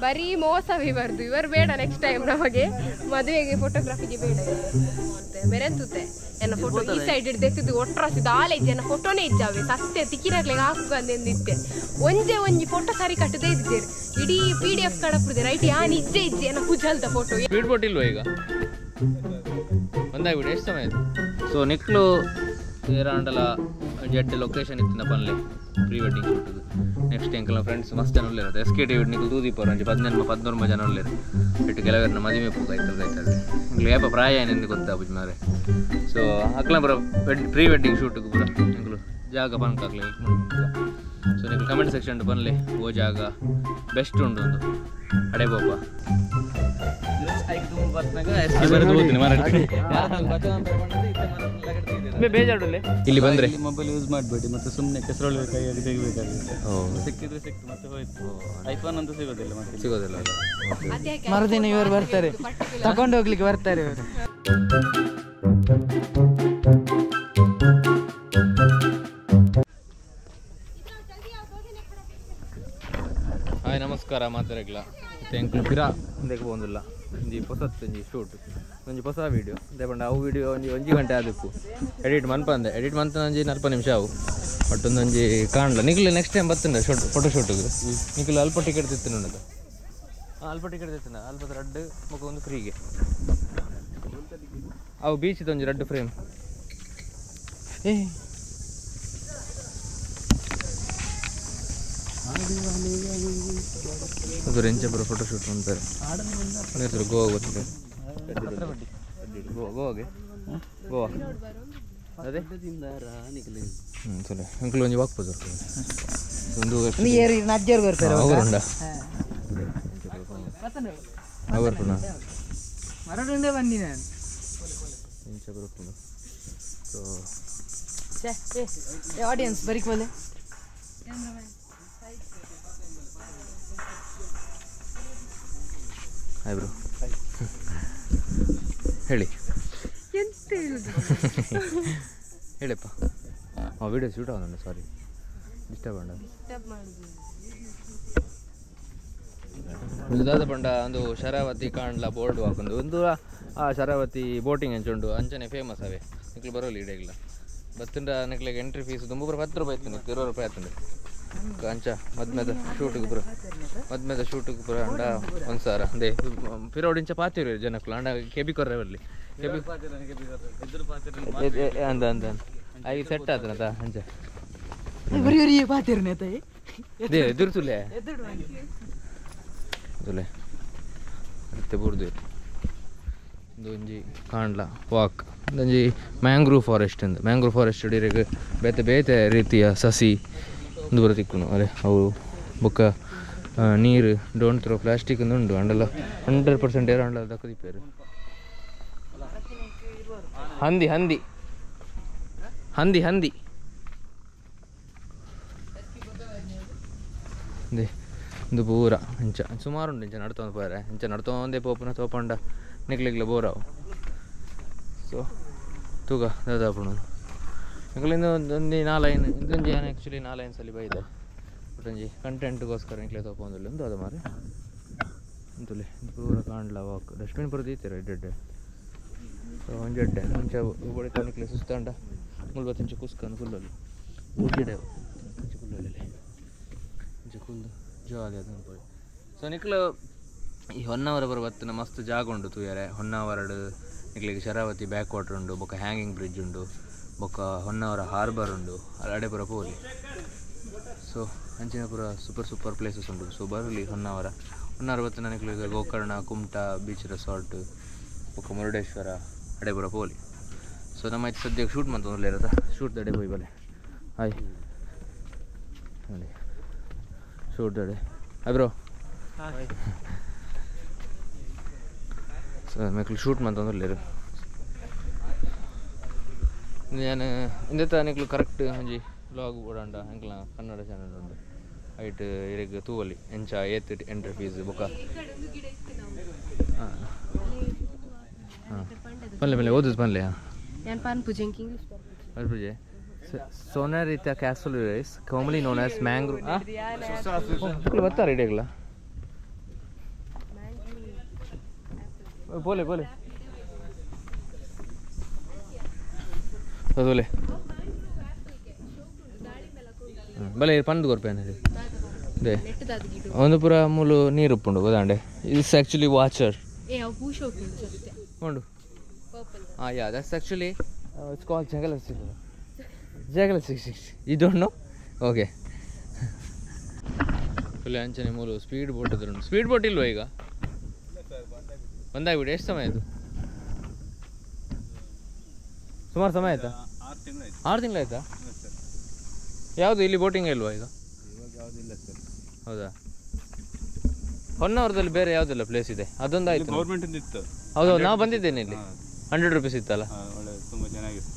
ಬರೀ ಮೋಸವೇ ಬರ್ದು ಇವರು ಬೇಡ ನೆಕ್ಸ್ಟ್ ಟೈಮ್ ನಮಗೆ ಮದುವೆಗೆ ಫೋಟೋಗ್ರಾಫಿಗೆ ಬೇಡ ಬೆರೆಂತುತ್ತೆ ಎನ್ನ ಫೋಟೋ ಈ ಸೈಡ್ ಹಿಡ್ದು ಒಟ್ಟರಸಿದ ಆಲೈಜ್ ಎನ್ನ ಫೋಟೋನೇ ಇದ್ದಾವೆ ಸಸ್ತೆ ತಿಕ್ಕಿರಾಗ್ಲಿಗೆ ಹಾಕಂದಿದ್ದೆ ಒಂಜಿ ಫೋಟೋ ಸಾರಿ ಕಟ್ಟದೇ ಇದ್ದೇನೆ ಇಡೀ PDF ಕಡಪುದೆ ರೈಟ್ ಯಾನ್ ಇಜ್ಜೆ ಎನ್ನ ಕುಜಲ್ದ ಫೋಟೋ ಸ್ಪೀಡ್ ಬೋಟ್ ಇಲ್ವಾ ಈಗ ಒಂದಾಗ್ಬಿಡಿ ಎಷ್ಟು ಸಮಯ ಆಯ್ತು ಸೊ ನಿಕ್ಲು ಏರಾಂಡಲ ಜಡ್ಡೆ ಲೊಕೇಶನ್ ಇತ್ತಿನ ಪನ್ಲೆ ಪ್ರೀ ವೆಡ್ಡಿಂಗ್ ಶೂಟ್ ನೆಕ್ಸ್ಟ್ ಎಂಕಲ್ನ ಫ್ರೆಂಡ್ಸ್ ಮಸ್ತ್ ಜನ ಉಳ್ಳೇರತ್ತೆ SKT ನಿಕ್ಲು ತೂದೀಪರು ಅಂಚೆ 14 ಜನ ಉಳ್ಳೇರು ಇಟ್ಟು ಕೆಲವರನ್ನ ಮದುವೆ ಪೂಗ ಆಯ್ತದೆ ನಿಂಗ್ಲು ಏಪ ಪ್ರಾಯ ಏನೆಂದು ಗೊತ್ತಾಗ್ಬಿಟ್ಟು ಮಾರೆ ಸೊ ಅಕ್ಲ ಬರೋ ಪ್ರೀ ವೆಡ್ಡಿಂಗ್ ಶೂಟ್ಗೆ ಪೂರ ನಿಂಗ್ಲು ಜಾಗ ಪನ್ಕಾಗ್ಲಿ ಹೆಲ್ಪ್ ಮಾಡ್ಕೊಂಡು ಸೊ ನಿಂಗೆ ಕಮೆಂಟ್ ಸೆಕ್ಷನ್ ಬನ್ನಿ ಓ ಜಾಗ ಬೆಸ್ಟ್ ಉಂಡು ಒಂದು ಅಡೆ ಬೋಪ ಬೇಜಾಡಲ್ಲಿ ಇಲ್ಲಿ ಬಂದ್ರೆ ಮೊಬೈಲ್ ಯೂಸ್ ಮಾಡಬೇಡಿ ಮತ್ತೆ ಸುಮ್ಮನೆ ಕೆಸರೊಳಗೆ ಕೈಯಾಗಿ ತೆಗಿಬೇಕಾಗುತ್ತೆ ಸಿಕ್ಕಿದ್ರೆ ಸಿಕ್ತು ಮತ್ತೆ ಹೋಯ್ತು ಐಫೋನ್ ಅಂತೂ ಸಿಗೋದಿಲ್ಲ ಮರುದಿನ ಇವರು ಬರ್ತಾರೆ ತಗೊಂಡು ಹೋಗ್ಲಿಕ್ಕೆ ಬರ್ತಾರೆ ಇವರು ಹಾಯ್ ನಮಸ್ಕಾರ ಮಾತಾಡಕ್ಲ ಎಂಕ್ಲು ಪಿರಾ ಇಂದಕ್ಕೆ ಬಂದಿಲ್ಲ ಒಂಜಿ ಹೊಸತ್ತೊಂಜಿ ಶೂಟ್ ಒಂಜಿ ಹೊಸ ವೀಡಿಯೋ ಅದೇ ಪಂಡ ಅವು ವೀಡಿಯೋ ಒಂಜಿ ಗಂಟೆ ಆದಿಪ್ಪು ಎಡಿಟ್ ಮನ್ಪಂದೆ ಎಡಿಟ್ ಮಂತ ಒಂಜಿ 40 ನಿಮಿಷ ಅವು ಒಟ್ಟೊಂದೊಂಜಿ ಕಾಣಲ್ಲ ನಿಕ್ಲು ನೆಕ್ಸ್ಟ್ ಟೈಮ್ ಬರ್ತಂಡ ಶೂಟ್ ಫೋಟೋ ಶೂಟಿಗೆ ನಿಕ್ಲು ಅಲ್ಪ ಟಿಕೆಟ್ ತಿತ್ತಿನ ಉಂಟು ಅಲ್ಪ ಟಿಕೆಟ್ ತಿತ್ತಿನ ಅಲ್ಪ ರಡ್ಡು ಮುಖ ಒಂದು ಫ್ರೀಗೆ ಅವು ಬೀಚಿದ ಒಂಜಿ ರಡ್ಡು ಫ್ರೇಮ್ ಅದು ರೆಂಚಪುರ ಫೋಟೋ ಶೂಟ್ ಅಂತಾರೆ ಹೆಸರು ಗೋವಾ ಗೊತ್ತಿದೆ ಗೋವಾಗೆ ಗೋವಾ ಅದೇ ಸರಿ ಅಂಕಲ್ ಒಂಜಿ ವಾಕ್ಬೋದು ಒಂದು ನಜ್ಜರು ಬರ್ತಾರೆ ಅವರುಂಡ ಅವರು ಪುಣ ಮರಡುಂಡೆ ಬಂದಿ ನಾನು ರೆಂಚಪುರ ಪುಣ ಸೊ ಆಡಿಯನ್ಸ್ ಬರೀಕ್ ಮೇಲೆ ಹಾಯ್ ಬ್ರೋ ಹೇಳಿ ಎಂತ ಹೇಳುದು ಹೇಳಪ್ಪ ವಿಡಿಯೋ ಶೂಟ್ ಆಗೋಣ ಸಾರಿ ಡಿಸ್ಟರ್ಬ್ ಮಾಡ ಇದಾದ ಪಂಡ ಒಂದು ಶರಾವತಿ ಕಾಣ್ಲ ಬೋರ್ಡ್ ಹಾಕೊಂಡು ಒಂದು ಆ ಶರಾವತಿ ಬೋಟಿಂಗ್ ಅಂಚುಂಡು ಅಂಚನೆ ಫೇಮಸ್ ಅವೇ ನಿಕ್ಲು ಬರೋಲ್ಲ ಇಡಗಿಲ್ಲ ಬತ್ತಂಡ ನಿಕ್ಲಿಗೆ ಎಂಟ್ರಿ ಫೀಸ್ ತುಂಬ 10 ರೂಪಾಯಿ ಇತ್ತು 20 ರೂಪಾಯಿ ಆಯ್ತಂಡೆ ಅಂಚ ಮದ್ಮೇದ ಶೂಟಿಗೆ ಪುರ ಮದ್ಮೇದ ಶೂಟಿಗೆ ಪುರ ಅಂಡ 1000 ಅದೇ ಪಿರೋಡಿಂಚ ಪಾತಿರು ಜನಕ್ಕಳು ಅಂಡ ಕೆಬಿ ಕೊರ್ರೆವಲ್ಲಿ ಕೆಬಿ ಅಂದ ಅಂದ ಆಗಿ ಸೆಟ್ ಆತನತ ಅಂಚ ಬರೀ ಪಾತಿರ್ನೆ ತಾಯಿ ದೇ ಎದುರುಸುಲೆ ತುಲೆ ಮತ್ತೆ ಬುರ್ದು ಒಂಜಿ ಕಾಣ್ಲ ವಾಕ್ ಒಂಜಿ ಮ್ಯಾಂಗ್ರೂವ್ ಫಾರೆಸ್ಟ್ ಅಂದು ಮ್ಯಾಂಗ್ರೂವ್ ಫಾರೆಸ್ಟ್ ಹಿಡಿರಿಗೆ ಬೇತೆ ಬೇತೆ ರೀತಿಯ ಸಸಿ ಒಂದು ಬರ ತಿಕ್ಕುನು ಅದೇ ಅವು ಬೊಕ್ಕ ನೀರು ಡೋಂಟ್ ಥ್ರೋ ಪ್ಲಾಸ್ಟಿಕ್ ಒಂದು ಉಂಡು ಅಂಡಲ್ಲ 100% ಏರು ಅಂಡಲ್ಲ ದಕ್ಕದಿಪ್ಪೇರು ಹಂದಿ ಹಂದಿ ಹಂದಿ ಹಂದಿ ಅದೇ ಒಂದು ಪೂರ ಇಂಚ ಸುಮಾರು ಉಂಡು ಇಂಚ ನಡ್ತೊಂದು ಪೋರೆ ಇಂಚ ನಡ್ತೊಂದೇ ಪೋಪುನ ತೋಪಂಡ ನಿಕ್ಲಿಗ್ಲ ಬೋರಾವು ಸೊ ತೂಗ ದಾದಾಪುಣ ನಿಕ್ಲಿಂದ ಒಂದೊಂದು 4 ಲೈನ್ ಇದೊಂದು ಆ್ಯಕ್ಚುಲಿ 4 ಲೈನ್ಸಲ್ಲಿ ಬೈದೆ ಒಟ್ಟೊಂಜಿ ಕಂಟೆಂಟ್ಗೋಸ್ಕರ ನಿಕ್ಲೆ ತಗೊಂದಿಲ್ಲ ಒಂದು ಅದು ಮಾರಿ ಅಂತುಲೆ ಪೂರ ಕಾಣ್ಲ ವಾಕ್ ಡಸ್ಟ್ಬಿನ್ ಪೂರ ತೀತೀರ ಎಡ್ಡೆ ಸೊ ಒಂದು ಎಡ್ಡೆ ಮುಂಚ ಹೊಡಿತ ನಿಕ್ಲೆ ಸುಸ್ತಾಂಡ 30 ಇಂಚು ಕುಸ್ಕೊಂಡು ಫುಲ್ಲಲ್ಲಿ ಉಡ್ಡಿಡೆ ಇಂಚು ಫುಲ್ಲಲ್ಲಿ ಇಂಚು ಫುಲ್ಲು ಜಾಲಿ ಅದನ್ನು ಪೋಯಿ ಸೊ ನಿಕ್ಲು ಈ ಹೊನ್ನಾವರ ಬರೋ ಬತ್ತಿನ ಮಸ್ತ್ ಜಾಗ ಉಂಡು ತೂಯರೆ ಹೊನ್ನಾವರಡು ನಿಕ್ಲಿಗೆ ಶರಾವತಿ ಬ್ಯಾಕ್ ವಾಟರ್ ಉಂಡು ಬೊಕ್ಕ ಹ್ಯಾಂಗಿಂಗ್ ಬ್ರಿಡ್ಜ್ ಉಂಡು ಬೊಕ್ಕ ಹೊನ್ನಾವರ ಹಾರ್ಬರ್ ಉಂಡು ಅಡೆ ಪುರ ಪೋಲಿ ಸೊ ಅಂಚಿನ ಪುರ ಸೂಪರ್ ಪ್ಲೇಸಸ್ ಉಂಟು ಸೊ ಬರಲಿ ಹೊನ್ನಾವರ ಬತ್ತಿನ ನಿಕ್ಲಿಗೆ ಗೋಕರ್ಣ ಕುಮಟಾ ಬೀಚ್ ರೆಸಾರ್ಟ್ ಬೊಕ್ಕ ಮುರುಡೇಶ್ವರ ಅಡೆ ಪುರ ಪೋಲಿ ಸೊ ನಮ್ಮ ಇದು ಸದ್ಯಕ್ಕೆ ಶೂಟ್ ಮಂತೊಂದುಲ್ಲ ಇರತ್ತ ಶೂಟ್ ದಡೆ ಹೋಯ್ ಬಲೆ ಹಾಯ್ ನೋಡಿ ಶೂಟ್ ದಡೆ ಹಾಯ್ ಬ್ರೋ ಸೊ ಮಕ್ಕಳು ಶೂಟ್ ಮಂತೊಂದುಲ್ಲೇರು ನಾನು ಇಂದೆತ್ತ ನಿಕ್ಲು ಕರೆಕ್ಟ್ ಒಂಜಿ ವ್ಲಾಗ್ ಓಡಾಂಡ ಎಂಕ್ಲ ಕನ್ನಡ ಚಾನಲ್ ಉಂಡು ಐಟ್ ಇರೆಗ್ ತೂವಲಿ ಎಂಚ ಏತ್ ಎಂಟ್ರಿ ಫೀಸ್ ಬೊಕ್ಕ ಪಲ್ಲೆ ಓದುದು ಪಲ್ಲೆ ಪೂಜೆ ಸೋನಾರಿತಾ castle rice commonly known as mangrove ಬರ್ತಾರೆ ಇಡೆಗ್ಲ ಪೋಲೆ ಅದೋಲೆ ಬಲೆ ಪಂದು ಕೊರ್ಪೇನೆ ಅದೇ ಒಂದು ಪುರ ಮೂಲು ನೀರು ಉಪ್ಪುಂಡು ಗೊತ್ತಾಂಡೆ ಇಟ್ಸ್ ಆ್ಯಕ್ಚುಲಿ ವಾಚರ್ ಉಂಡು yeah that's actually it's call ಜಗಲ six you don't know okay full ಅಂಚನೆ ಮೂಲು ಸ್ಪೀಡ್ ಬೋಟ್ ಅದ್ರುಂಟು ಸ್ಪೀಡ್ ಬೋಟ್ ಇಲ್ವಾ ಈಗ ಬಂದಾಗ್ಬಿಟ್ಟು ಎಷ್ಟು ಸಮಯ ಆಯಿತು ಸುಮಾರು ಸಮಯ ಆಯಿತಾ 6 ತಿಂಗಳಾಯ್ತಾ ಯಾವುದು ಇಲ್ಲಿ ಬೋಟಿಂಗ್ ಇಲ್ವಾ ಈಗ ಹೌದಾ ಹೊನ್ನಾವರದಲ್ಲಿ ಬೇರೆ ಯಾವುದೆಲ್ಲ ಪ್ಲೇಸ್ ಇದೆ ಅದೊಂದು ಆಯ್ತು ಹೌದು ನಾವು ಬಂದಿದ್ದೇನೆ ಇಲ್ಲಿ 100 ರೂಪೀಸ್ ಇತ್ತಲ್ಲ ತುಂಬ ಚೆನ್ನಾಗಿತ್ತು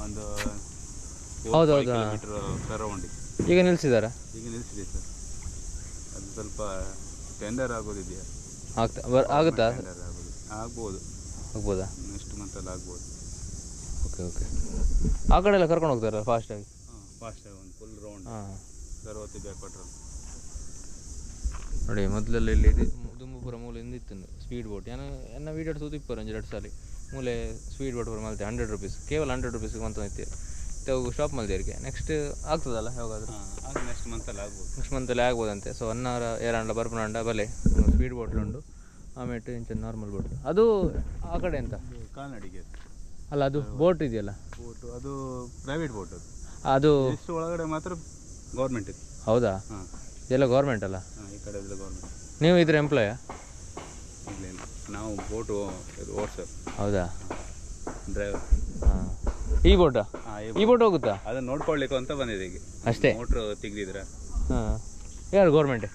ಒಂದು ಹೌದೌದು ಈಗ ನಿಲ್ಸಿದಾರಾ ಈಗ ನಿಲ್ಸಿದೆ ಸರ್ ಅದು ಸ್ವಲ್ಪ ಟೆಂಡರ್ ಆಗೋದಿದೆಯಾ ಆಗುತ್ತಾ ಆಗ್ಬೋದಾ ನೆಕ್ಸ್ಟ್ ಮಂತಲ್ಲಿ ಆಗ್ಬೋದು ಓಕೆ ಆ ಕಡೆ ಎಲ್ಲ ಕರ್ಕೊಂಡು ಹೋಗ್ತಾರಲ್ಲ ಫಾಸ್ಟಾಗಿ ಒಂದು ಫುಲ್ ರೌಂಡ್ 60 ಬ್ಯಾಕ್ ವಾಟರ್ ನೋಡಿ ಮೊದಲೆಲ್ಲ ಇಲ್ಲಿ ದುಂಬುಪುರ ಮೂಲೆ ಇಂದಿತ್ತು ಸ್ಪೀಡ್ ಬೋಟ್ ಎನ್ನ ವೀಡಿಯೋ ತೂತಿಪ್ಪರು 2 ಸಾಲಿ ಮೂಲೆ ಸ್ಪೀಡ್ ಬೋಟ್ ಮಲ್ತೆ 100 ರೂಪೀಸ್ ಕೇವಲ 100 ರೂಪೀಸ್ಗೆ ಮಂತ ಇತ್ತು ಸ್ಟಾಪ್ ಮಲ್ದೇರಿಗೆ ನೆಕ್ಸ್ಟ್ ಆಗ್ತದಲ್ಲ ಯಾವಾಗಾದ್ರೂ ನೆಕ್ಸ್ಟ್ ಮಂತಲ್ಲಿ ಆಗ್ಬೋದಂತೆ ಸೊ ಅನ್ನಾರ ಏರಾಂಡ ಬರ್ಪನಾಂಡ ಬಲೆ ಸ್ಪೀಡ್ ಬೋಟ್ಲು ಉಂಡು ಆಮೇಲೆ ಇಂಚ ನಾರ್ಮಲ್ ಬೋಟ್ ಅದು ಆ ಕಡೆ ಅಂತ ಕಾಲ್ನಡಿಗೆ ಅಲ್ಲ ಅದು ಬೋಟ್ ಇದೆಯಲ್ಲ ಬೋಟು ಅದು ಪ್ರೈವೇಟ್ ಬೋಟ್ ಅದು ಇಷ್ಟು ಒಳಗಡೆ ಮಾತ್ರ ಗೌರ್ಮೆಂಟ್ ಇದೆ ಹೌದಾ ಇದೆಲ್ಲ ಗೌರ್ಮೆಂಟ್ ಅಲ್ಲ ಈ ಕಡೆ ಎಲ್ಲ ಗೌರ್ಮೆಂಟ್ ನೀವು ಇದ್ರ ಎಂಪ್ಲಾಯ ಇಲ್ಲ ನಾವು ಬೋಟು ಓಡ್ಸರ್ ಹೌದಾ ಡ್ರೈವರ್ ಹಾಂ ಈ ಬೋಟಾ ಈ ಬೋಟ್ ಹೋಗುತ್ತಾ ಅದನ್ನ ನೋಡ್ಕೊಳ್ಲಿಕ್ಕೆ ಅಂತ ಬಂದಿದೆ ಈಗ ಅಷ್ಟೇ ಮೋಟ್ರ್ ತೆಗ್ದಿದ್ರ ಹಾಂ ಯಾರು ಗೌರ್ಮೆಂಟ್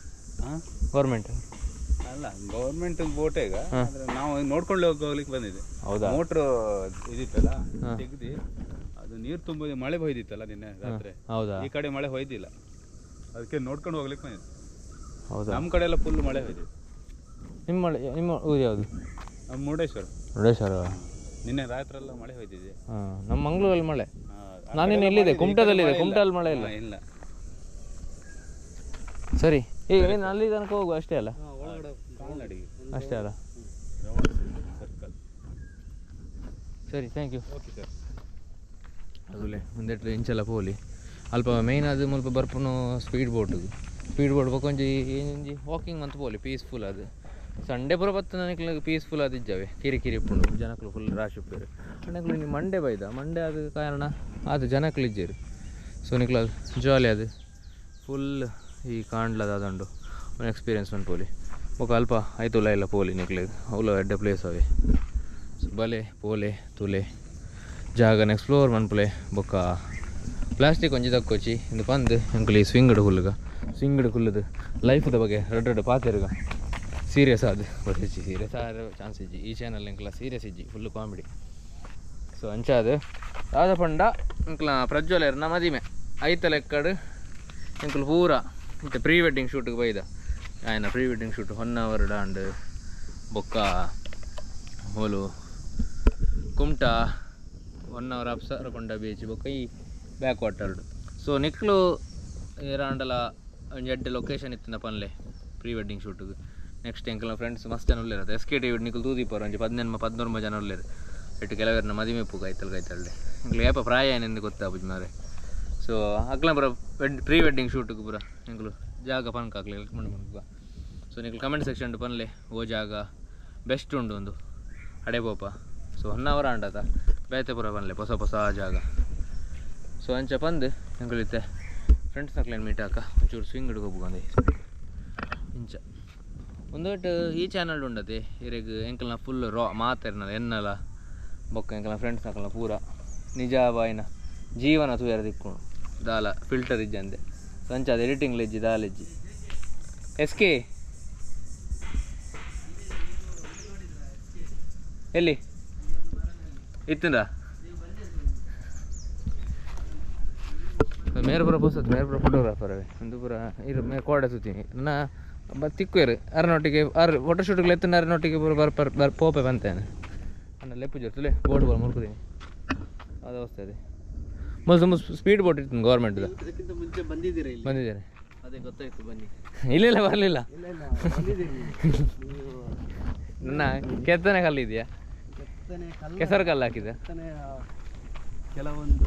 ಅಲ್ಲ ಗೌರ್ಮೆಂಟ್ ಬೋಟ್ ಈಗ ನಾವು ನೋಡ್ಕೊಂಡು ಹೋಗ್ಲಿಕ್ಕೆ ಬಂದಿದೆ ಹೌದಾ ಮೋಟ್ರ್ ಇದಿತ್ತಲ್ಲ ತೆಗ್ದು ಅದು ನೀರು ತುಂಬ ಮಳೆ ಹೊಯ್ದಿತ್ತಲ್ಲ ನಿನ್ನೆ ರಾತ್ರಿ ಹೌದಾ ಈ ಕಡೆ ಮಳೆ ಹೊಯ್ದಿಲ್ಲ ಅದಕ್ಕೆ ನೋಡ್ಕೊಂಡು ಹೋಗ್ಲಿಕ್ಕೆ ಬಂದಿದೆ ಹೌದಾ ನಮ್ಮ ಕಡೆ ಎಲ್ಲ ಫುಲ್ ಮಳೆ ಹೊಯ್ದಿದೆ ನಿಮ್ಮ ಊರು ಯಾವುದು ಮುರುಡೇಶ್ವರ ನಿನ್ನೆ ರಾತ್ರಿ ಎಲ್ಲ ಮಳೆ ಹೊಯ್ದಿದೆ ನಮ್ಮ ಮಂಗಳೂರಲ್ಲಿ ಮಳೆ ನಾನೇನು ಎಲ್ಲಿದೆ ಕುಮಟದಲ್ಲಿದೆ ಕುಮಟಲ್ಲಿ ಮಳೆ ಇಲ್ಲ ಸರಿ ಈಗ ಏನು ಅಲ್ಲಿ ತನಕ ಹೋಗುವ ಅಷ್ಟೇ ಅಲ್ಲ ಅಷ್ಟೇ ಅಲ್ಲ ಸರ್ಕಲ್ ಸರಿ ಥ್ಯಾಂಕ್ ಯು ಓಕೆ ಸರ್ ಅದುಲೆ ಒಂದೆಟ್ಟು ಇಂಚೆಲ್ಲ ಪೋಲಿ ಅಲ್ಪ ಮೇಯ್ನ್ ಅದು ಮುಲ್ಪ ಬರ್ಪುನು ಸ್ಪೀಡ್ ಬೋಟ್ ಬಕ್ಕೊಂಜಿ ಏನೊಂಜಿ ವಾಕಿಂಗ್ ಅಂತ ಪೋಲಿ ಪೀಸ್ಫುಲ್ ಅದು ಸಂಡೆ ಪೂರ ಬತ್ತು ನನಗೆ ಪೀಸ್ಫುಲ್ ಆದಿಜ್ಜಾವೆ ಕಿರಿಕಿರಿ ಇಪ್ಪುಂಡು ಜನಕ್ಕಳು ಫುಲ್ ರಾಶಿ ಉಪ್ಪೇರು ನನಗೆ ನೀವು ಮಂಡೆ ಅದು ಕಾರಣ ಅದು ಜನಕ್ಕಳು ಇಜ್ಜೇರು ಸೊ ನಿಕ್ಲ ಜಾಲಿ ಅದು ಫುಲ್ ಈ ಕಾಣ್ಲದ ಅದಂಡು ಒಂದು ಎಕ್ಸ್ಪೀರಿಯನ್ಸ್ ಉಂಟು ಪೋಲಿ ಬೊಕ್ಕ ಅಲ್ಪ ಆಯ್ತುಲ್ಲ ಇಲ್ಲ ಪೋಲಿ ನಿಕ್ಲಿಗೆ ಅವಳು ಎಡ್ಡೆ ಪ್ಲೇಸ್ ಅವೆ ಸೊ ಬಲೆ ಪೋಲೆ ತುಲೆ ಜಾಗನ ಎಕ್ಸ್ಪ್ಲೋರ್ ಮನ್ಪುಲೆ ಬೊಕ್ಕ ಪ್ಲಾಸ್ಟಿಕ್ ಒಂಜಿ ತಕ್ಕೊಚ್ಚಿ ಇಂದು ಪಂದು ಎಂಕಲಿ ಸ್ವಿಂಗಡ್ ಹುಲ್ಲುದು ಲೈಫ್ದ ಬಗ್ಗೆ ரெண்டு ಪಾತೆರ್ಗ ಸೀರಿಯಸ್ ಆದ ಗೊತ್ತಿಜ್ಜಿ ಸೀರಿಯಸ್ ಆದ ಚಾನ್ಸ್ ಇಜ್ಜಿ ಈ ಚಾನಲ್ ಎಂಕಲ ಸೀರಿಯಸ್ ಇಜ್ಜಿ ಫುಲ್ ಕಾಮಿಡಿ ಸೊ ಅಂಚಾದ ಆದ ಪಂಡ ಎಂಕಲ ಪ್ರಜ್ವಲರ್ನ ಮದಿಮೆ ಐತ ಲೆಕ್ಕಡ್ ಎಂಕಲ್ ಪೂರ ಇಂತ ಪ್ರೀ ವೆಡ್ಡಿಂಗ್ ಶೂಟ್ಗೆ ಬೈದ ಆಯ್ನ ಪ್ರೀ ವೆಡ್ಡಿಂಗ್ ಶೂಟ್ ಹೊನ್ನಾವರ ಡಾಂಡ್ ಬೊಕ್ಕ ಹೋಲು ಕುಮಟ ಹೊನ್ನಾವರ ಅಪ್ಸರಕೊಂಡ ಬೀಚ್ ಬೊಕ್ಕ ಈ ಬ್ಯಾಕ್ ವಾಟರ್ಡ್ ಸೊ ನಿಕ್ಲು ಏರಾಂಡಲ ಒಂಜಿ ಎಡ್ಡೆ ಲೊಕೇಶನ್ ಇತ್ತಿನ ಪನ್ಲೆ ಪ್ರೀ ವೆಡ್ಡಿಂಗ್ ಶೂಟ್ಗೆ ನೆಕ್ಸ್ಟ್ ಎಂಕಲ್ನ ಫ್ರೆಂಡ್ಸ್ ಮಸ್ತ್ ಜನ ಉಳ್ಳೇರತ್ತೆ SKT ನಿಕ್ಲು ತೂದಿಪ್ಪರು ಒಂಜಿ 13 ಜನ ಉಳ್ಳೇರು ಎಟ್ಟು ಕೆಲವರನ್ನ ಮದಿಮೆ ಪೂ ಕೈತಲ್ಲೆ ಎಂಕ್ಲು ಏಪ ಪ್ರಾಯ ಏನೆಂದು ಗೊತ್ತಾಪುಜಿ ಮಾರೆ ಸೊ ಅಕ್ಲ ಪೂರ ಪ್ರೀ ವೆಡ್ಡಿಂಗ್ ಶೂಟ್ಗೆ ಪೂರ ಎಂಕ್ಲು ಜಾಗ ಪನ್ಕ ಹಾಕ್ಲಿ ಮಣ್ಣ ಸೊ ನಿಕ್ಲು ಕಮೆಂಟ್ ಸೆಕ್ಷನ್ ಪನ್ಲೆ ಓ ಜಾಗ ಬೆಸ್ಟ್ ಉಂಡು ಒಂದು ಅಡೆಬೋಪ ಸೊ ಹೊನ್ನಾವರ ಅಂಡತ ಬೇತೆ ಪೂರ ಪನ್ಲೆ ಹೊಸ ಜಾಗ ಸೊ ಅಂಚ ಪಂದು ಎಂಕುಲಿತ್ತೆ ಫ್ರೆಂಡ್ಸ್ ನಕ್ಲೇನು ಮೀಟ್ ಹಾಕ ಒಂಚೂರು ಸ್ವಿಂಗ್ ಹಿಡ್ಕೊ ಹೋಗ್ಬಂದೆ ಇಂಚ ಒಂದೊಟ್ಟು ಈ ಚಾನಲ್ ಉಂಡತೆ ಇರೆಗ್ ಎಂಕಲ್ನ ಫುಲ್ ರಾ ಮಾತೆರ್ನಲ್ಲ ಎನ್ನಲ ಬೊಕ್ಕ ಎಂಕಲ್ನ ಫ್ರೆಂಡ್ಸ್ ನಕಲ್ನ ಪೂರ ನಿಜ ಬಾಯಿನ ಜೀವನ ತೂಯರ ದಿಕ್ಕು ದಾಲ ಫಿಲ್ಟರ್ ಇಜ್ಜಂದೆ ಸಂಚ ಅದು ಎಡಿಟಿಂಗ್ಲ ಇಜ್ಜಿ ದಾಲ ಇಜ್ಜಿ SK ಎಲ್ಲಿ ಇತ್ತಂದ ಮೇರ್ಪುರ ಪುಸ್ತಕ ಮೇರ್ಪುರ ಫೋಟೋಗ್ರಾಫರ್ ಅವೇ ಒಂದು ಪೂರ ಇರು ಮೇ ಕೋಡೆ ಸುತ್ತೀನಿ ನನ್ನ ತಿಕ್ಕುವೇರು ಅರನೊಟ್ಟಿಗೆ ಫೋಟೋ ಶೂಟ್ಗಳು ಎತ್ತಿನ ಅರನೊಟ್ಟಿಗೆ ಪೂರ ಪೋಪೆ ಬಂತೇನೆ ಅನ್ನ ಲೆಪ್ಪು ಜೊತ್ತಲೆ ಬೋಟ್ ಬೋಲ್ ಮುರ್ಕುದೀನಿ ಅದು ಅವಸ್ಥೆ ಅದೇ ಮೊದಲು ತುಂಬ ಸ್ಪೀಡ್ ಬೋಟ್ ಇತ್ತು ಗೌರ್ಮೆಂಟ್ದು ಮುಂಚೆ ಬಂದಿದ್ದೇನೆ ಅದೇ ಗೊತ್ತಾಯ್ತು ಬನ್ನಿ ಇಲ್ಲ ಬರಲಿಲ್ಲ ನನ್ನ ಕೆತ್ತನೆ ಕಲ್ಲಿದೆಯಾ ಕೆಸರು ಕಲ್ಲು ಹಾಕಿದೆ ಕೆಲವೊಂದು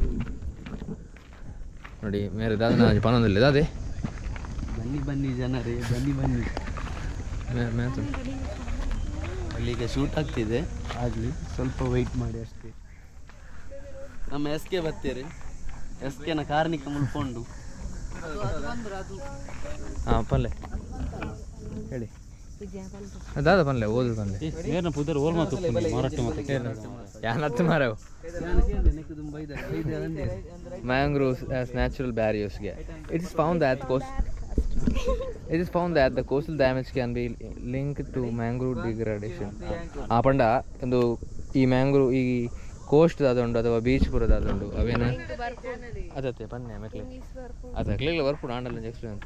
ನೋಡಿ ಮೇರೆ ದಾದ ಪನೊಂದಿಲ್ಲ ಅದೇ ಬನ್ನಿ ಬನ್ನಿ ಜನರೇ ಬನ್ನಿ ಬನ್ನಿ ಅಲ್ಲಿಗೆ ಶೂಟ್ ಆಗ್ತಿದೆ ಆಗಲಿ ಸ್ವಲ್ಪ ವೆಯ್ಟ್ ಮಾಡಿ ಅಷ್ಟೇ ನಮ್ಮ ಎಸ್ ಕೆ ಬರ್ತೀರಿ ಎಸ್ ಕೆನ ಕಾರ್ನಿಕ ಮುಳ್ಕೊಂಡು ಹಾಂ ಪಲ್ಲೆ ಹೇಳಿ ದಾದ ಪನ್ಲೆ ಓದು ಪನ್ಲೆ ಏನ ಪುದರ್ ಓಲ್ ಮಾತು ಮಾರಾಟ ಮತ್ತೆ ಯಾನ್ ಹತ್ತು ಮಾರವು mangroves as natural barriers. It is found that the coastal damage can be linked to mangrove degradation. ಆ ಪಂಡ ಒಂದು ಈ ಮ್ಯಾಂಗ್ರೂವ್ ಈ ಕೋಸ್ಟ್ ದಾದುಂಡು ಅಥವಾ ಬೀಚ್ ಪುರ ದಾದುಂಡು ಅವೇನ ಅದತ್ತೆ ಪನ್ನೆ ಮೆಕ್ಲೆ ಅದಕ್ಲೆಲ್ಲ ವರ್ಕ್ ಆಂಡಲ್ಲ ಎಕ್ಸ್ಪೀರಿಯನ್ಸ್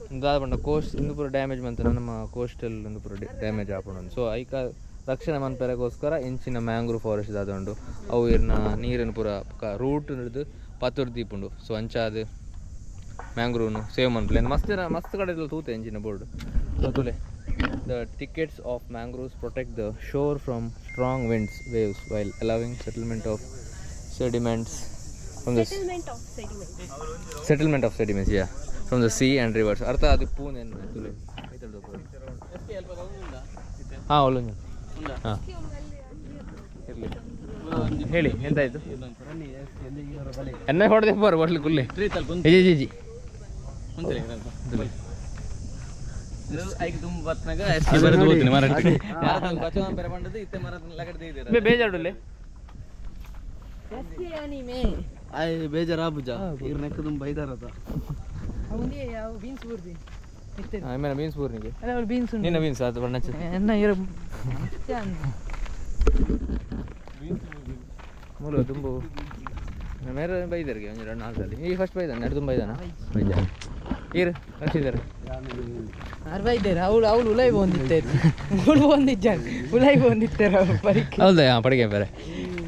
ಅಂತ ದಾದ ಪಂಡ ಕೋಸ್ಟ್ ಇಂದು ಪೂರ ಡ್ಯಾಮೇಜ್ ಮಂತ ನಮ್ಮ ಕೋಸ್ಟಲ್ ಒಂದು ಪೂರ ಡ್ಯಾಮೇಜ್ ಆಪುಂಡು ಸೊ ಐಕ ರಕ್ಷಣೆ ಮನ್ಪೆರಗೋಸ್ಕರ ಇಂಚಿನ ಮ್ಯಾಂಗ್ರೂವ್ ಫಾರೆಸ್ಟ್ ದಾದುಂಡು ಅವು ಇರ್ನ ನೀರಿನ ಪೂರ ರೂಟ್ ಹಿಡಿದು ಪತ್ತೂರು ದೀಪುಂಡು ಸೊ ಅಂಚಾದ ಮ್ಯಾಂಗ್ರೂವ್ನು ಸೇವ್ ಮನ್ಪಲೆ ಮಸ್ತ್ ಕಡೆ ತೂತೆ ಇಂಚಿನ board ತುಲೆ The thickets of mangroves protect the shore from strong waves while allowing settlement of sediments yeah from the sea and rivers. Artha adu poon en tule ha olunja ha irli ಹೇಳಿ ಎಂತಾಯ್ತು ಎನ್ನ ಹೊಡೆದೆ ಬರ್ ಬರ್ಲಿ ಕುಲ್ಲೆ G G ಬೇಜಾಡುಲೆ ಬೇಜಾರ ಬುಜ ಇರ್ನೆಕ್ಕ ತುಂಬ ಬೈದಾರದ ಆಮೇಲೆ beans ಪೂರ್ನಿಗೆ ನಿನ್ನ beans ಅದು ಬಣ್ಣ ಮೂಲ ತುಂಬು ಮೇರೆ ಬೈದರ್ಗೆ ಒಂದು 2-4 ಸಲ ಈ ಫಸ್ಟ್ ಬೈದಾನೆ ಎರಡು ತುಂಬ ಬೈದಾನ ಈರು ಕಳಿಸಿದ್ದಾರೆ ಅವಳು ಉಲೈ ಬಂದಿದ್ದಾರೆ ಉಲೈ ಬಂದಿದ್ದಾರೆ ಹೌದಾ ಪಡಿಕೆ ಬೇರೆ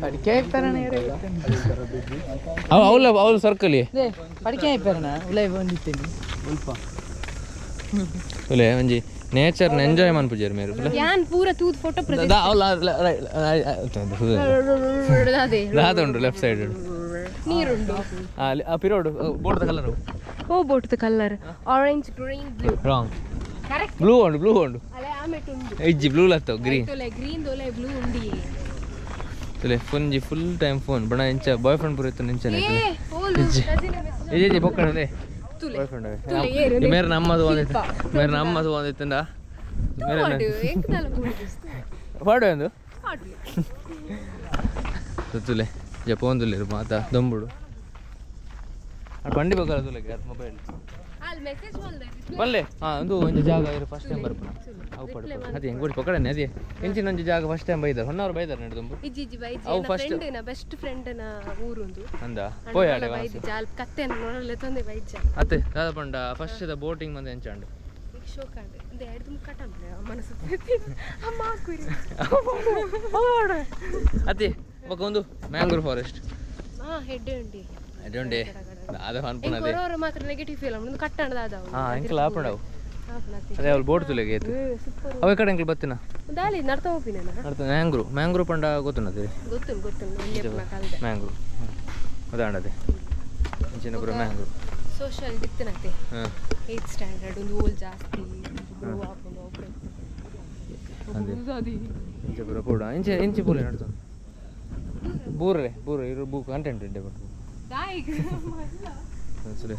ಪಡಿಕೆ ಹಾಕ್ತಾರಣ ಅವಳು ಸರ್ಕಲ್ ಪಡಿಕೆ ಹಾಕ್ತಾರಣ ಉಲೈ ಬಂದಿತ್ತೇನೆ ಸ್ವಲ್ಪ ಉಲೆ ಒಂಜಿ ನೇಚರ್ ಎಂಜಾಯ್ ಮನ್ಪುಜೇರು ಮೇರು ಯಾನ್ ಪೂರ ತೂದ್ ಫೋಟೋ ದಾದ ಉಂಟು ಲೆಫ್ಟ್ ಸೈಡ್ ನೀರುಂಡು ಆ ಪಿರೋಡ್ ಬೋರ್ಡ್ ಕಲರ್ ಓ boat colour orange green blue wrong correct blue ಉಂಡು ಅಲೆ ಆಮೆಟ್ ಉಂಡು ಇಜ್ಜಿ ಬ್ಲೂ ಲತ್ತೋ ಗ್ರೀನ್ ತೊಲೆ ಗ್ರೀನ್ ದೊಲೆ ಬ್ಲೂ ಉಂಡಿ ತೊಲೆ ಫುಂಜಿ ಫುಲ್ ಟೈಮ್ ಫೋನ್ ಬಣ ಇಂಚ ಬಾಯ್ ಫ್ರೆಂಡ್ ಪುರ ಇತ್ತು ನಿಂಚನೆ ಇಜ್ಜಿ ಬೊಕ್ಕಣಲೆ ಬಾಯ್ ಫ್ರೆಂಡ್ ಮೇರೆ ನಮ್ಮದು ಒಂದಿತ್ತಂಡ ಪಾಡು ಎಂದು ತುಲೆ ಜಪೊಂದುಲ್ಲೇರು ಮಾತಾ ದೊಂಬುಡು ಪಂಡಿ ಬೇಕಾದ ತುಲೆ ಮೊಬೈಲ್ ಬಲ್ಲೆ ಹಾಂ ಒಂದು ಒಂಜಿ ಜಾಗ ಇರು ಫಸ್ಟ್ ಟೈಮ್ ಬರ್ಪುನ ಅವು ಪಡು ಅದೇ ಹೆಂಗೋಡಿ ಪಕಡನೆ ಅದೇ ಇಂಚಿನ ಒಂಜಿ ಜಾಗ ಫಸ್ಟ್ ಟೈಮ್ ಬೈದಾರ ಹೊನ್ನವ್ರು ಬೈದಾರ ನಡು ದೊಂಬು ಅವು ಫಸ್ಟ್ ಬೆಸ್ಟ್ ಫ್ರೆಂಡ್ನ ಊರುಂದು ಅಂದ ಪೋಯಾಳೆ ಕತ್ತೆನ ನೋಡಲೆ ತಂದೆ ಬೈಜ ಅತ್ತೆ ದಾದ ಪಂಡ ಫಸ್ಟ್ ದ ಬೋಟಿಂಗ್ ಮಂದೆ ಎಂಚಾಂಡು ಶೋಕಾಂಡೆ ಇಂದ ಎರಡು ತುಮ ಕಟಂಬ್ಲೆ ಮನಸ್ಸು ಅಮ್ಮ ಕುರಿ ಅತ್ತೆ ಒಂದು ಮ್ಯಾಂಗ್ರೋವ್ ಫಾರೆಸ್ಟ್ ಹಾ ಹೆಡ್ಡೆ ಉಂಡಿ ದಾದ ಅನ್ಪುನ ಅದೇ ಕೊರೋರ ಮಾತ್ರ ನೆಗೆಟಿವ್ ಫೀಲ್ ಒಂದು ಕಟ್ಟಂಡ ದಾದ ಹಾ ಎಂಕಲ ಆಪಂಡವು ಅದೇ ಅವಳು ಬೋಟ್ ತುಲೆಗೆ ಏತು ಅವ ಕಡೆ ಎಂಕಲ್ ಬತ್ತಿನ ದಾಲಿ ನಡ್ತಾ ಹೋಪಿನ ನಡ್ತಾ ಮ್ಯಾಂಗ್ರೋವ್ ಪಂಡ ಗೊತ್ತುನದೆ ಗೊತ್ತು ಮ್ಯಾಂಗ್ರೋವ್ ಅದಾಂಡದೆ ಇಂಚಿನ ಪುರ ಮ್ಯಾಂಗ್ರೋವ್ ಸೋಷಿಯಲ್ ದಿತ್ತನತೆ 8th ಸ್ಟ್ಯಾಂಡರ್ಡ್ ಒಂದು ಓಲ್ ಜಾಸ್ತಿ ಗ್ರೋ ಆಪಂಡು ಅದೇ ಇಂಚೆ ಪುರ ಕೂಡ ಇಂಚೆ ಪುರ ನಡ್ತಾ ಬೂರ ಇರೋ ಬೂ ಕಂಟೆಂಟ್ ಇದೆ ಬಟ್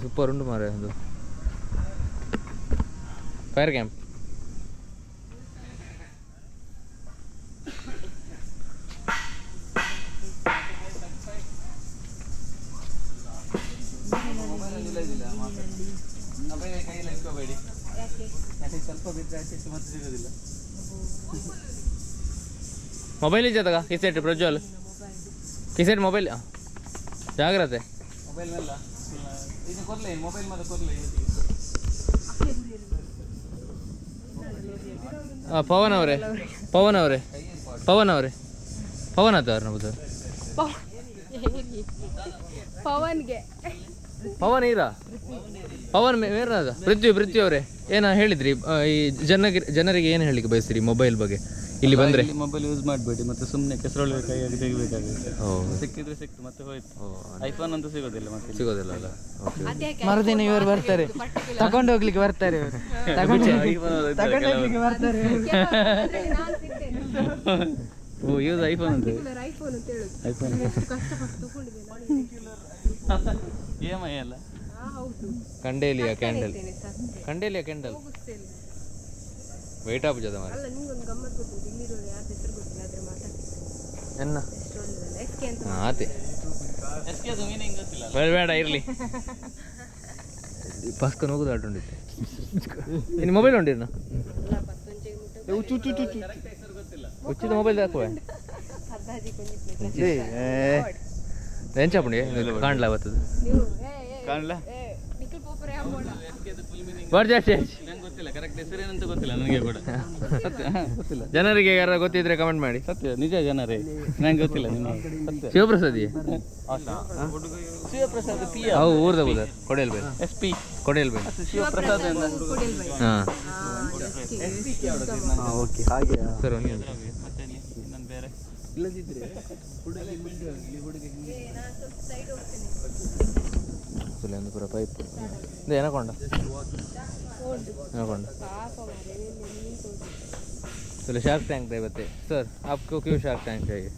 ಸೂಪರ್ ಉಂಟು ಮಾರೆ ಒಂದು ಫೈರ್ ಕ್ಯಾಂಪ್ ಮೊಬೈಲ್ ಇದ್ದಗ ಕಿಸೆಟ್ ಪ್ರಜ್ವಲ್ ಕಿಸೆಟ್ ಮೊಬೈಲ್ ಜಾಗ್ರತೆ ಮೊಬೈಲ್ ಮೇಲೆ ಇದು ಕೊರ್ಲೆ ಮೊಬೈಲ್ ಮೇಲೆ ಕೊರ್ಲೆ ಪವನ್ ಅವರೇ ಪವನ್ಗೆ ಪವನ್ ಈರಾ ಪವನ್ ಬೇರೆದ ಪೃಥ್ವಿ ಅವರೇ ಏನ ಹೇಳಿದ್ರಿ ಈ ಜನರಿಗೆ ಏನು ಹೇಳಿಕ್ಕೆ ಬಯಸ್ತೀರಿ ಮೊಬೈಲ್ ಬಗ್ಗೆ ಇಲ್ಲಿ ಬಂದರೆ? ಮೊಬೈಲ್ ಯೂಸ್ ಮಾಡಬೇಡಿ, ಮತ್ತೆ ಸುಮ್ಮನೆ ಕೆಸರೊಳಗೆ ಕೈಯಾಗಿ ತೆಗಿಬೇಕಾಗುತ್ತೆ. ಸಿಕ್ಕಿದ್ರೆ ಸಿಕ್ತು, ಮತ್ತೆ ಹೋಯ್ತು. ಐಫೋನ್ ಅಂತೂ ಸಿಗೋದಿಲ್ಲ, ಮತ್ತೆ ಸಿಗೋದಿಲ್ಲ ಅಲ್ಲ. ಮರುದಿನ ಇವರು ಬರ್ತಾರೆ, ತಗೊಂಡು ಹೋಗ್ಲಿಕ್ಕೆ ಬರ್ತಾರೆ ಇವರು, ತಗೊಂಡು ಹೋಗ್ಲಿಕ್ಕೆ ಬರ್ತಾರೆ. ಓ ಯೂಸ್ ಐಫೋನ್ ಅಂತ, ಐಫೋನ್ EMI ಅಲ್ಲ, ಕಂಡೇಲಿಯಾ ಕ್ಯಾಂಡಲ್ ವೆಯ್ಟ್ ಆಪುಜದ ಮಾರ ಎನ್ನ ಆತೆ ಬೇಡ ಇರಲಿ ಪಸ್ಕೊಂಡು ಹೋಗುದು ಆಟುಂಡಿತ್ತೆ. ಇನ್ನು ಮೊಬೈಲ್ ಉಂಡಿರ್ನ ಉಚ್ಚಿದ ಮೊಬೈಲ್ ಹಾಕುವ ಎಂಚಾಪುಂಡಿ ಕಾಣ್ಲಾ ಬರ್ತದೆ ಕಾಣ್ಲಾ ಗೊತ್ತಿಲ್ಲ, ಕರೆಕ್ಟ್ ಹೆಸರೇನಂತ ಗೊತ್ತಿಲ್ಲ ನನಗೆ ಕೂಡ. ಗೊತ್ತಿಲ್ಲ, ಜನರಿಗೆ ಯಾರು ಗೊತ್ತಿದ್ರೆ ಕಮೆಂಟ್ ಮಾಡಿ. ಸತ್ಯ ನಿಜ ಜನರೇ, ನಂಗೆ ಗೊತ್ತಿಲ್ಲ. ನಿಮಗೆ ಶಿವಪ್ರಸಾದಿ ಶಿವಪ್ರಸಾದ್ ಅವು ಊರ್ದ ಕೊಡೆಯಲ್ ಬೈ SP ಕೊಡೆಯಲ್ ಬೈ ಶಿವಪ್ರಸಾದ್ ಹಾಂ ಓಕೆ ಹಾಗೆ ಸರ್ ಮತ್ತೆ ನಾನು ಬೇರೆ ಇಲ್ಲದಿದ್ರೆ ಒಂದು ಪೂರ ಪೈಪ್ ಇದು ಏನಕೊಂಡ चलो शार्क टैंक पे बते सर आपको क्यों शार्क टैंक चाहिए?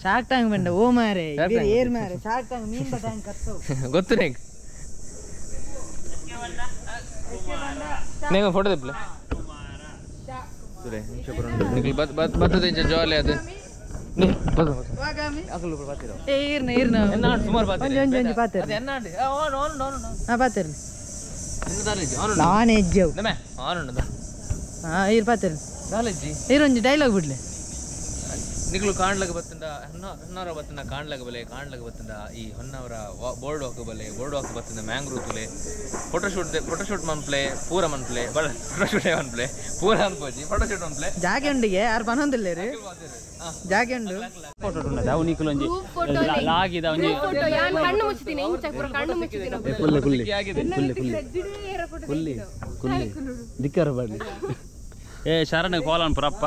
ಶಾರ್ಕ್ ಟ್ಯಾಂಕ್ ಬಂಡ ಓ ಮಾರೆ ಏರ್ ಮಾರೆ ಶಾರ್ಕ್ ಟ್ಯಾಂಕ್ ಮೀನ್ ಟ್ಯಾಂಕ್ ಕತ್ತೋ ಗೊತ್ತು ನಿಂಗೆ ನೀವು ಫೋಟೋ ತೆಪ್ಪಲೆ ಸರಿ ನಿಮಿಷ ಬರೋಣ ನಿಖಿಲ್ ಬತ್ತದ ಇಂಚ ಜಾಲಿ ಅದು ಡೈಲಾಗ್ ಬಿಡ್ಲಿ ನಿಖಲು ಕಾಣ್ಲಕ್ಕೆ ಬತ್ತಂಡ ಹೊನ್ನಾವರ ಬತ್ತಂಡ ಕಾಣ್ಲಕ್ಕೆ ಬತ್ತಂಡ ಈ ಹೊನ್ನಾವರ ಬೋರ್ಡ್ ವಾಕ್ ಬತ್ತಂಡ ಮ್ಯಾಂಗ್ರೂವ್ ತುಲೆ ಫೋಟೋಶೂಟ್ ಮನ್ಪ್ಲೆ ಪೂರ ಮನ್ಪ್ಲೆ ಫೋಟೋಶೂಟ್ ಮನ್ಪ್ಲೆ ಪೂರ ಅನ್ಪೋಜಿ ಫೋಟೋಶೂಟ್ ಮನ್ಪ್ಲೆ ಜಾಗೆ ಉಂಡಿಗೆ ಯಾರು ಪನೊಂದಿಲ್ಲ ರೀ ಜಾಗೆ ಉಂಡು ಫೋಟೋ ಉಂಟು ಅವು ನಿಖಲು ಒಂಜಿ ಲಾಗಿದ ಒಂಜಿ ಕಣ್ಣು ಮುಚ್ಚಿತೀನಿ ಕಣ್ಣು ಮುಚ್ಚಿತೀನಿ ಕುಲ್ಲಿ ದಿಕ್ಕರ ಬಡ್ಲಿ ಏ ಶರಣ ಕೋಲನ್ ಪುರಪ್ಪ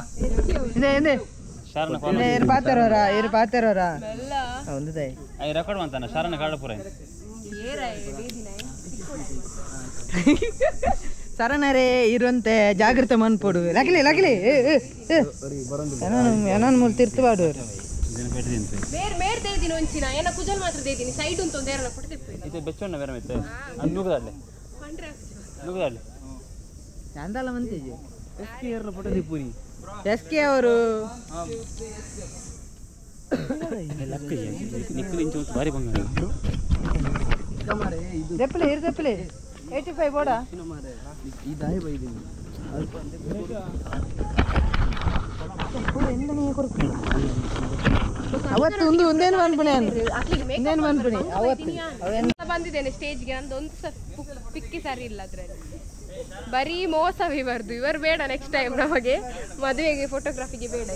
ಇದೆ ಶರಣ ಏರು ಪಾತಾರೋರಾ ಒಂದು ದೈ ಐ ರೆಕಾರ್ಡ್ ಮಾಡ್ತಾನೆ ಶರಣ ಕಾಡಪುರ ಸರಣರೇ ಇರುವಂತೆ ಜಾಗೃತ ಮನ್ಪೋಡು ಲಗ್ಲಿ ಏನೋ ಮೂರು ತಿರ್ತುವಾಡು ಮೇರ್ ದೇದಿನ ಒಂಚಿನ ಏನ ಕುಜಲ್ ಮಾತ್ರ ದೇದಿನಿ ಸೈಡ್ ಅಂತ ಒಂದು ಏರನ ಫೋಟೋ ತೆಪ್ಪು ಇದು ಬೆಚ್ಚಣ್ಣ ಬೇರೆ ಮೆತ್ತೆ ನುಗ್ದಾಡ್ಲೆ ಚಂದಲ್ಲ ಮಂತಿಜಿ ಎಸ್ಕೆ ಏರ್ನ ಫೋಟೋ ತಿಪ್ಪುರಿ ಎಸ್ಕೆ ಅವರು ನಿಕ್ಕಲು ಇಂಚು ಭಾರಿ ಬಂಗಾರ ತೆಪ್ಪಲೆ 85 ಬೋಡ ಈ ದಾಯಿ ಬೈದಿನಿ ಅವತ್ತು ಒಂದೇನು ಬಂದ್ಬಿಣೆ ಅವತ್ತು ಬಂದಿದ್ದೇನೆ ಸ್ಟೇಜ್ಗೆ ನಂದು ಒಂದು ಪಿಕ್ಕಿ ಸರಿ ಇಲ್ಲ ಅದ್ರಲ್ಲಿ ಬರೀ ಮೋಸವೇ ಇವರು ಬೇಡ ನೆಕ್ಸ್ಟ್ ಟೈಮ್ ನಮಗೆ ಮದುವೆಗೆ ಫೋಟೋಗ್ರಾಫಿಗೆ ಬೇಡ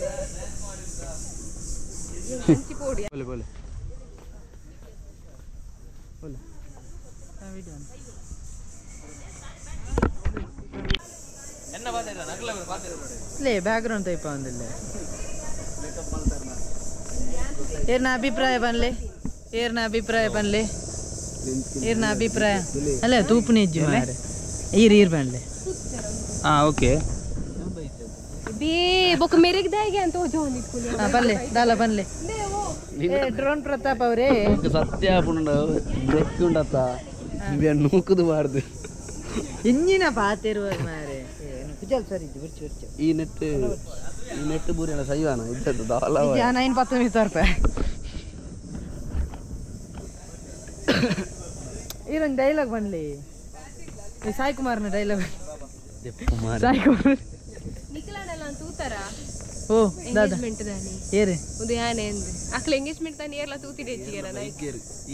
ಬ್ಯಾಕ್ಗ್ರೌಂಡ್ ಟೈಪ್ ಒಂದಿಲ್ಲ ಏರ್ನ ಅಭಿಪ್ರಾಯ ಅಲ್ಲ ತೂಪುನಿ ಇಜ್ಜಿ ಮಾರೆ ಈರ್ ಬಂಡ್ಲೆ ಓಕೆ ಬೊಕ್ಕ ಮೆರೆಗ್ದಾಗೆ ಅಂತ ಬಲ್ಲೆ ದಾಲ ಬನ್ಲೆ ಡ್ರೋನ್ ಪ್ರತಾಪ್ ಅವರೇ ಸತ್ಯ ಬ್ರೇಕ್ ಉಂಡತ್ತ ನೂಕುದು ಬಾರ್ದು ಇಂಜಿನ ಪಾತಿರುವ ಮಾರೆ ಕುಜಲ್ ಸರ್ ಇದು ಬಿರ್ಚು ಈ ನೆಟ್ ಬೂರಿನ ಸೈವಾನ ಇದ್ದದ್ದು ದಾಲ 9-10 ರೂಪಾಯಿ ಇದೊಂದು ಡೈಲಾಗ್ ಬನ್ಲಿ ಸಾಯಿ ಕುಮಾರ್ನ ಡೈಲಾಗ್ ಸಾಯಿ ಕುಮಾರ್ ಓ ಎಂಗೇಜ್ಮೆಂಟ್ ದಾನಿ ಏರೆ ಒಂದು ಯಾನೆ ಅಂದೆ ಅಕ್ಲ ಎಂಗೇಜ್ಮೆಂಟ್ ದಾನಿ ಏರ್ಲ ತೂತಿದೆ ಹೆಚ್ಚಿಗೆರ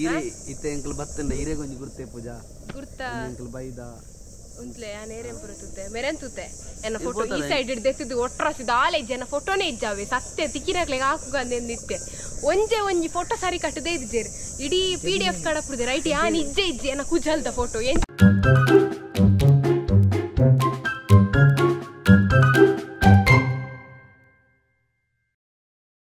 ಈರೆ ಇತ್ತೆ ಎಂಕಲ್ ಬತ್ತಂಡ ಈರೆ ಗೊಂಜಿ ಗುರ್ತೆ ಪೂಜಾ ಗುರ್ತಾ ಎಂಕಲ್ ಬೈದ ಉಂತ್ಲೆ ನೇರೇಂ ಬರುತ್ತದೆ ಮೆರೆಂತುತ್ತೆ ಎನ್ನ ಫೋಟೋ ಈ ಸೈಡ್ ಹಿಡ್ದೆತ್ತಿದ್ದು ಒಟ್ರಾಸಿದ ಆಲೇಜ್ ಎನ್ನ ಫೋಟೋನೇ ಇಜ್ಜಾವೆ ಸತ್ಯ ತಿಕ್ಕಿನಾಗ್ಲಿಗೆ ಹಾಕುಗಂದಿತ್ತೆ ಒಂಜಿ ಫೋಟೋ ಸರಿ ಕಟ್ಟದೇ ಇದ್ದೇರಿ ಇಡೀ PDF ಕಡಪುದೆ ರೈಟ್ ಯಾ ನಿಜ್ಜೆ ಇಜ್ಜೆ ಎನ್ನ ಕುಜಲ್ದ ಫೋಟೋ